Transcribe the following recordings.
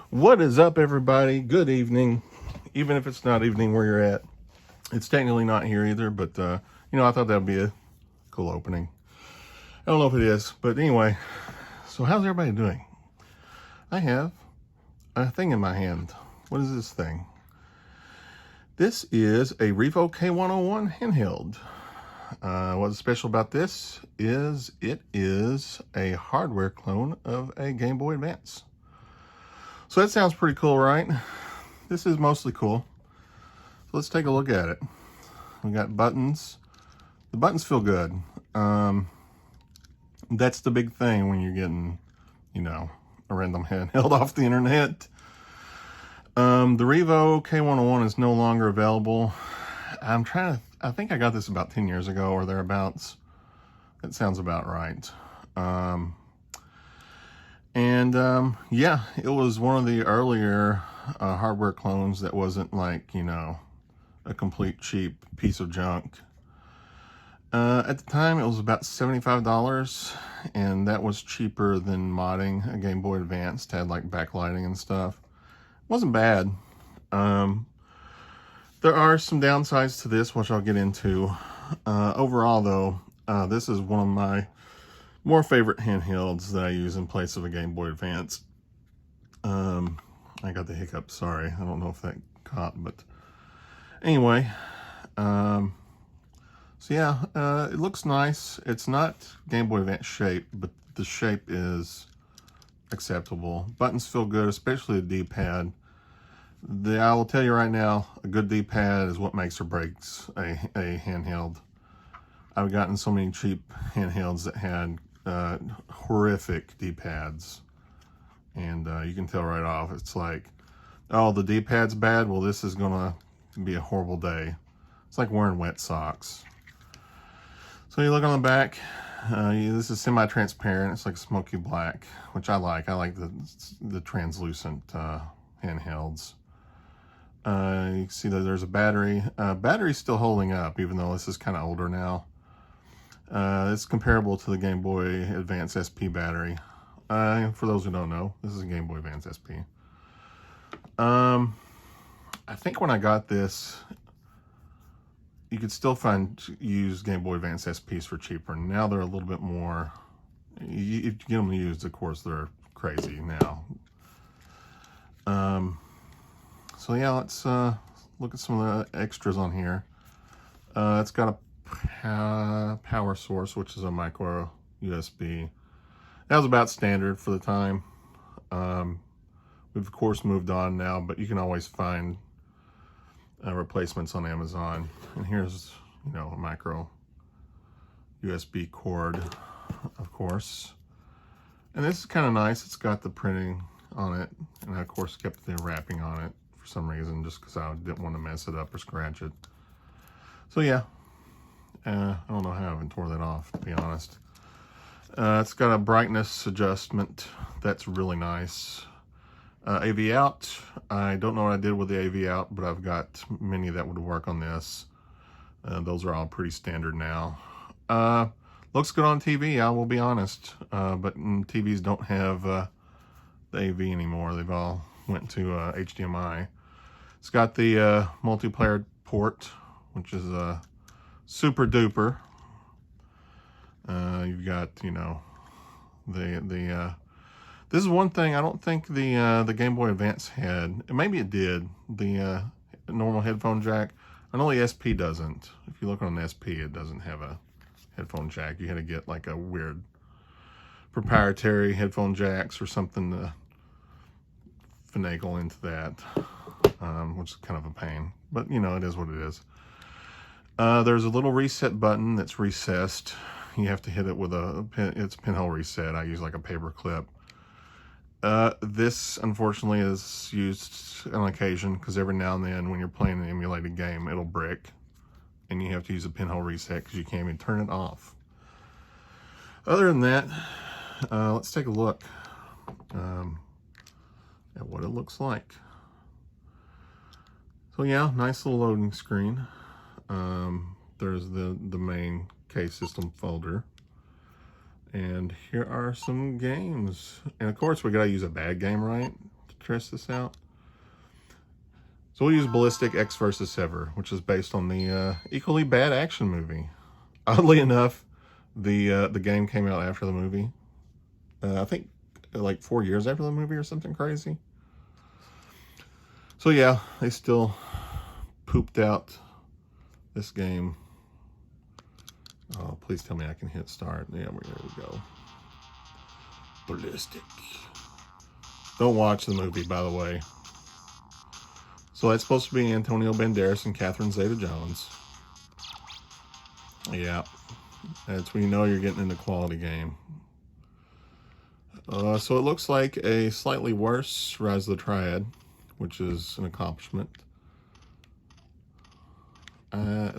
What is up, everybody? Good evening. Even if it's not evening where you're at, it's technically not here either, but I thought that would be a cool opening. I don't know if it is, but anyway, so how's everybody doing? I have a thing in my hand. What is this thing? This is a Revo K101 handheld. What's special about this is it is a hardware clone of a Game Boy Advance. So that sounds pretty cool, right? This is mostly cool. So let's take a look at it. We got buttons. The buttons feel good. That's the big thing when you're getting, a random handheld off the internet. The Revo K101 is no longer available. I think I got this about 10 years ago or thereabouts. That sounds about right. Yeah, it was one of the earlier hardware clones that wasn't like, a complete cheap piece of junk. At the time, it was about $75, and that was cheaper than modding a Game Boy Advance. It had like backlighting and stuff. It wasn't bad. There are some downsides to this, which I'll get into. Overall, though, this is one of my more favorite handhelds that I use in place of a Game Boy Advance. I got the hiccup, sorry. I don't know if that caught, but anyway. So yeah, it looks nice. It's not Game Boy Advance shape, but the shape is acceptable. Buttons feel good, especially the D-pad. I will tell you right now, a good D-pad is what makes or breaks a handheld. I've gotten so many cheap handhelds that had horrific D-pads, and you can tell right off. It's like, oh, the D-pad's bad. Well, this is gonna be a horrible day. It's like wearing wet socks. So you look on the back. This is semi-transparent. It's like smoky black, which I like. I like the translucent handhelds. You can see that there's a battery. Battery's still holding up, even though this is kind of older now. It's comparable to the Game Boy Advance SP battery. For those who don't know, this is a Game Boy Advance SP. I think when I got this, you could still find used Game Boy Advance SPs for cheaper. Now they're a little bit more, if you get them used, of course, they're crazy now. So yeah, let's look at some of the extras on here. It's got a power source, which is a micro USB. That was about standard for the time. We've of course moved on now, but you can always find replacements on Amazon. And here's, a micro USB cord, of course. And this is kind of nice. It's got the printing on it, and I of course kept the wrapping on it for some reason, just because I didn't want to mess it up or scratch it. So yeah, I don't know how I even tore that off, to be honest. It's got a brightness adjustment. That's really nice. AV out. I don't know what I did with the AV out, but I've got many that would work on this. Those are all pretty standard now. Looks good on TV, I will be honest. But TVs don't have the AV anymore. They've all went to HDMI. It's got the multiplayer port, which is super duper. You've got, this is one thing I don't think the Game Boy Advance had. Maybe it did. The normal headphone jack. I know the SP doesn't. If you look on the SP, it doesn't have a headphone jack. You had to get like a weird proprietary headphone jacks or something to finagle into that, which is kind of a pain. But it is what it is. There's a little reset button that's recessed. You have to hit it with it's pinhole reset. I use like a paper clip. This unfortunately is used on occasion because every now and then when you're playing an emulated game, it'll brick and you have to use a pinhole reset because you can't even turn it off. Other than that, let's take a look at what it looks like. So yeah, nice little loading screen. There's the main case system folder. And here are some games. And of course, we gotta use a bad game, right? To test this out. So we'll use Ballistic X vs. Ever, which is based on the equally bad action movie. Oddly enough, the game came out after the movie. I think like 4 years after the movie or something crazy. So yeah, they still pooped out this game. Oh, please tell me I can hit start. Yeah, there we go. Ballistic. Don't watch the movie, by the way. So that's supposed to be Antonio Banderas and Catherine Zeta-Jones. Yeah, that's when you know you're getting into quality game. So it looks like a slightly worse Rise of the Triad, which is an accomplishment. I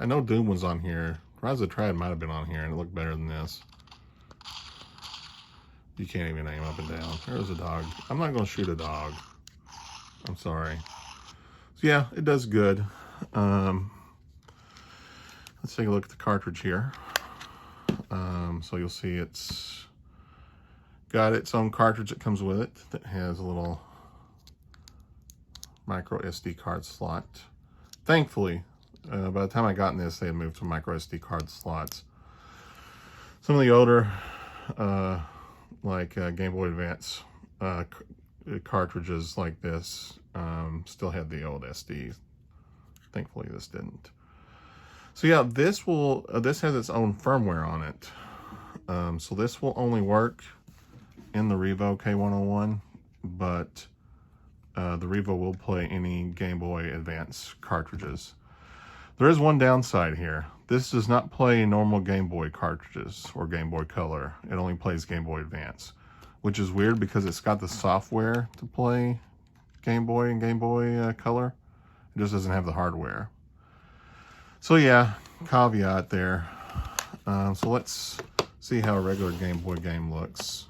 know Doom was on here. Rise of the Triad might have been on here, and it looked better than this. You can't even aim up and down. There's a dog. I'm not going to shoot a dog. I'm sorry. So yeah, it does good. Let's take a look at the cartridge here. So you'll see it's got its own cartridge that comes with it that has a little micro SD card slot. Thankfully, by the time I got in this, they had moved to micro SD card slots. Some of the older, like Game Boy Advance cartridges like this still had the old SD. Thankfully, this didn't. So yeah, this has its own firmware on it. So this will only work in the Revo K101, but the Revo will play any Game Boy Advance cartridges. There is one downside here. This does not play normal Game Boy cartridges or Game Boy Color. It only plays Game Boy Advance, which is weird because it's got the software to play Game Boy and Game Boy Color. It just doesn't have the hardware. So yeah, caveat there. So let's see how a regular Game Boy game looks.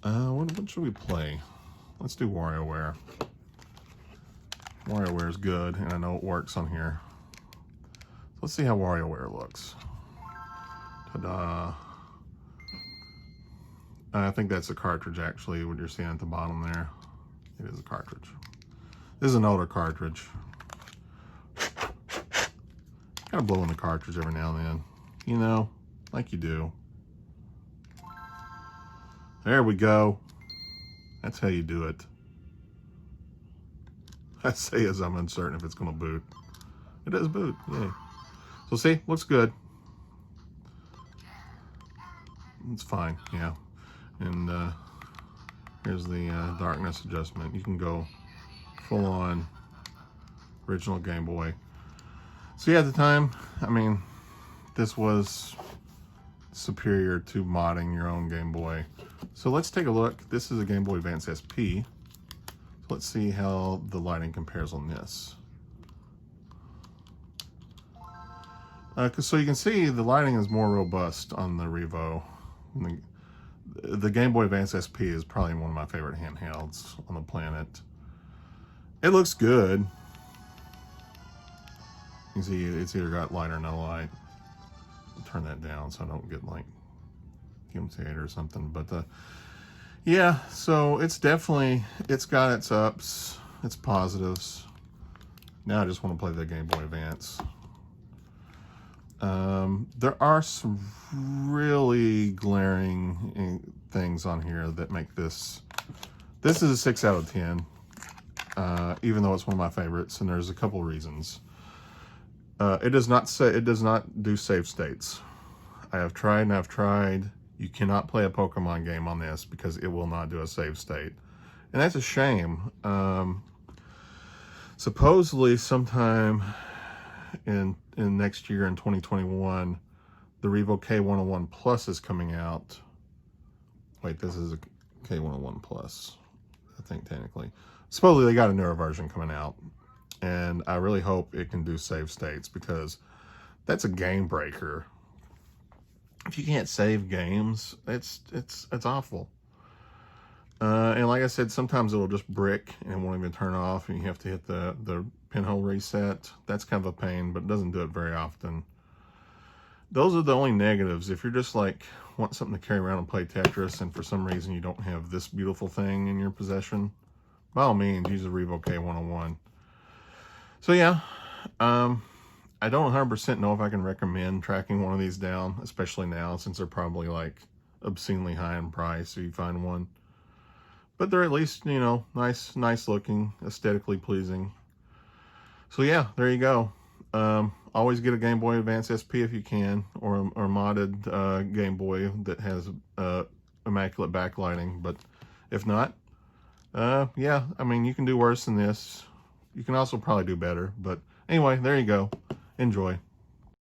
What should we play? Let's do WarioWare. WarioWare is good, and I know it works on here. Let's see how WarioWare looks. Ta-da! I think that's a cartridge, actually, what you're seeing at the bottom there. It is a cartridge. This is an older cartridge. Kind of blow in the cartridge every now and then. You know, like you do. There we go. That's how you do it. I say as I'm uncertain if it's going to boot. It does boot, yay. So see, looks good. It's fine, yeah. And here's the darkness adjustment. You can go full on original Game Boy. So yeah, at the time, I mean, this was superior to modding your own Game Boy. So let's take a look. This is a Game Boy Advance SP. So let's see how the lighting compares on this. So you can see the lighting is more robust on the Revo. The Game Boy Advance SP is probably one of my favorite handhelds on the planet. It looks good. You can see it's either got light or no light. I'll turn that down so I don't get like imitated or something. But yeah, so it's definitely, it's got its ups, its positives. Now I just want to play the Game Boy Advance. There are some really glaring things on here that make this is a 6 out of 10, even though it's one of my favorites, and there's a couple reasons. It does not do save states. I have tried and I've tried. You cannot play a Pokemon game on this because it will not do a save state, and that's a shame. Supposedly sometime in next year in 2021, the Revo K101 Plus is coming out. Wait, this is a K101 Plus, I think, technically. Supposedly they got a newer version coming out, and I really hope it can do save states, because that's a game breaker. If you can't save games, it's awful. And like I said, sometimes it'll just brick and it won't even turn off, and you have to hit the pinhole reset. That's kind of a pain, but it doesn't do it very often. Those are the only negatives. If you're just like want something to carry around and play Tetris, and for some reason you don't have this beautiful thing in your possession, by all means, use a Revo K101. So yeah, I don't 100% know if I can recommend tracking one of these down, especially now, since they're probably like obscenely high in price if you find one. But they're at least, you know, nice looking, aesthetically pleasing. So yeah, there you go. Always get a Game Boy Advance SP if you can, or a modded Game Boy that has immaculate backlighting. But if not, yeah, I mean, you can do worse than this. You can also probably do better. But anyway, there you go. Enjoy.